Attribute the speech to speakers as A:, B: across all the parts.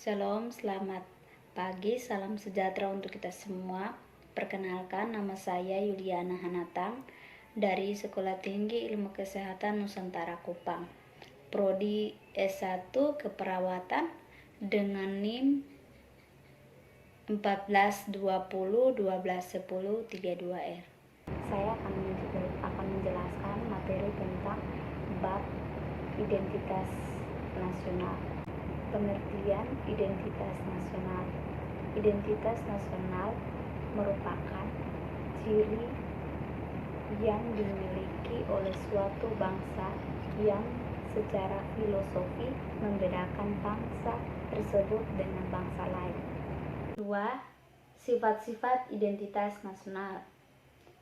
A: Shalom, selamat pagi, salam sejahtera untuk kita semua. Perkenalkan, nama saya Yuliana Hanatang dari Sekolah Tinggi Ilmu Kesehatan Nusantara Kupang, Prodi S1 Keperawatan dengan NIM 1420121032R. Saya akan menjelaskan materi tentang bab identitas nasional. Pengertian identitas nasional. Identitas nasional merupakan ciri yang dimiliki oleh suatu bangsa yang secara filosofi membedakan bangsa tersebut dengan bangsa lain. 2. Sifat-sifat identitas nasional.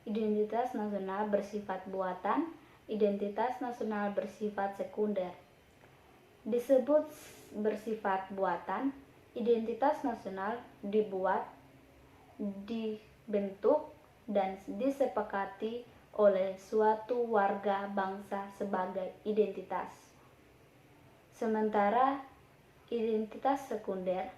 A: Identitas nasional bersifat buatan, identitas nasional bersifat sekunder. Disebut bersifat buatan, identitas nasional dibuat, dibentuk, dan disepakati oleh suatu warga bangsa sebagai identitas. Sementara identitas sekunder,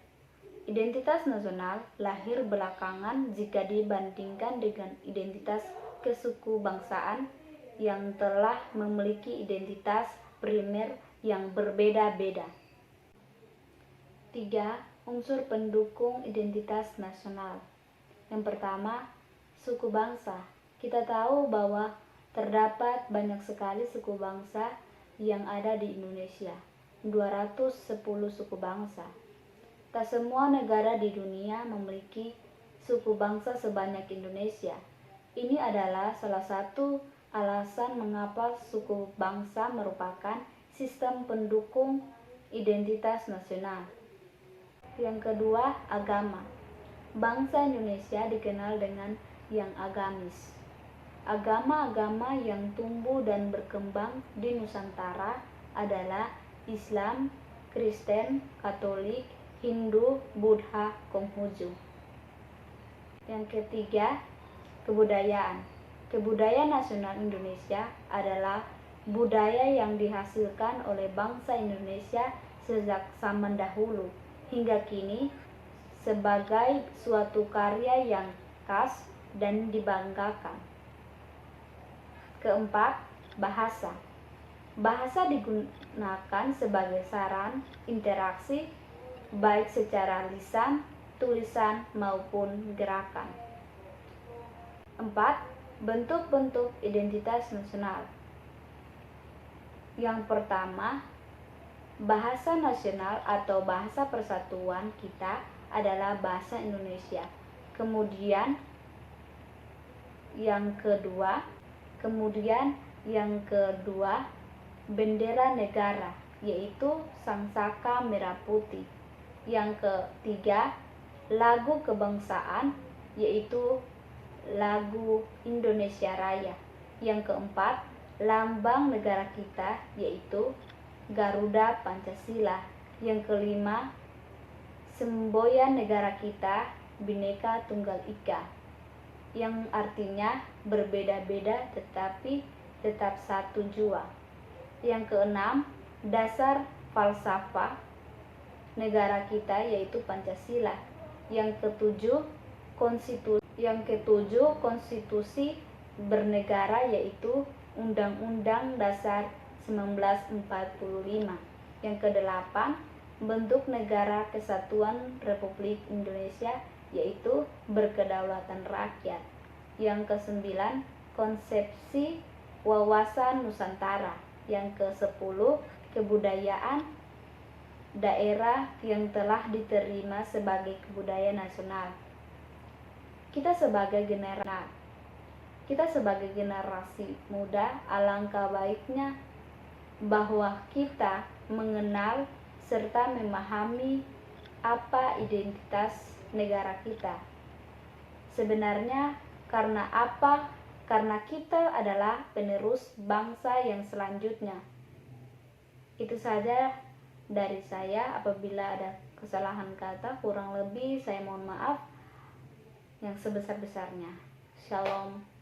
A: identitas nasional lahir belakangan jika dibandingkan dengan identitas kesukubangsaan yang telah memiliki identitas primer yang berbeda-beda. 3. Unsur pendukung identitas nasional. Yang pertama, suku bangsa. Kita tahu bahwa terdapat banyak sekali suku bangsa yang ada di Indonesia, 210 suku bangsa. Tak semua negara di dunia memiliki suku bangsa sebanyak Indonesia. Ini adalah salah satu alasan mengapa suku bangsa merupakan sistem pendukung identitas nasional. Yang kedua, agama. Bangsa Indonesia dikenal dengan yang agamis. Agama-agama yang tumbuh dan berkembang di Nusantara adalah Islam, Kristen, Katolik, Hindu, Buddha, Konghucu. Yang ketiga, kebudayaan. Kebudayaan nasional Indonesia adalah budaya yang dihasilkan oleh bangsa Indonesia sejak zaman dahulu hingga kini sebagai suatu karya yang khas dan dibanggakan. Keempat, bahasa. Bahasa digunakan sebagai sarana interaksi baik secara lisan, tulisan maupun gerakan. 4. Bentuk-bentuk identitas nasional. Yang pertama, bahasa nasional atau bahasa persatuan kita adalah bahasa Indonesia. Kemudian yang kedua, bendera negara, yaitu sangsaka merah putih. Yang ketiga, lagu kebangsaan, yaitu lagu Indonesia Raya. Yang keempat, lambang negara kita, yaitu Garuda Pancasila. Yang kelima, semboyan negara kita, Bhinneka Tunggal Ika, yang artinya berbeda-beda tetapi tetap satu jua. Yang keenam, dasar falsafah negara kita, yaitu Pancasila. Yang ketujuh, konstitusi bernegara, yaitu Undang-Undang Dasar 1945. Yang kedelapan, bentuk negara kesatuan Republik Indonesia, yaitu berkedaulatan rakyat. Yang kesembilan, konsepsi wawasan Nusantara. Yang kesepuluh, kebudayaan daerah yang telah diterima sebagai kebudayaan nasional. Kita sebagai generasi muda, alangkah baiknya bahwa kita mengenal serta memahami apa identitas negara kita. Sebenarnya karena apa? Karena kita adalah penerus bangsa yang selanjutnya. Itu saja dari saya. Apabila ada kesalahan kata, kurang lebih saya mohon maaf yang sebesar-besarnya. Shalom.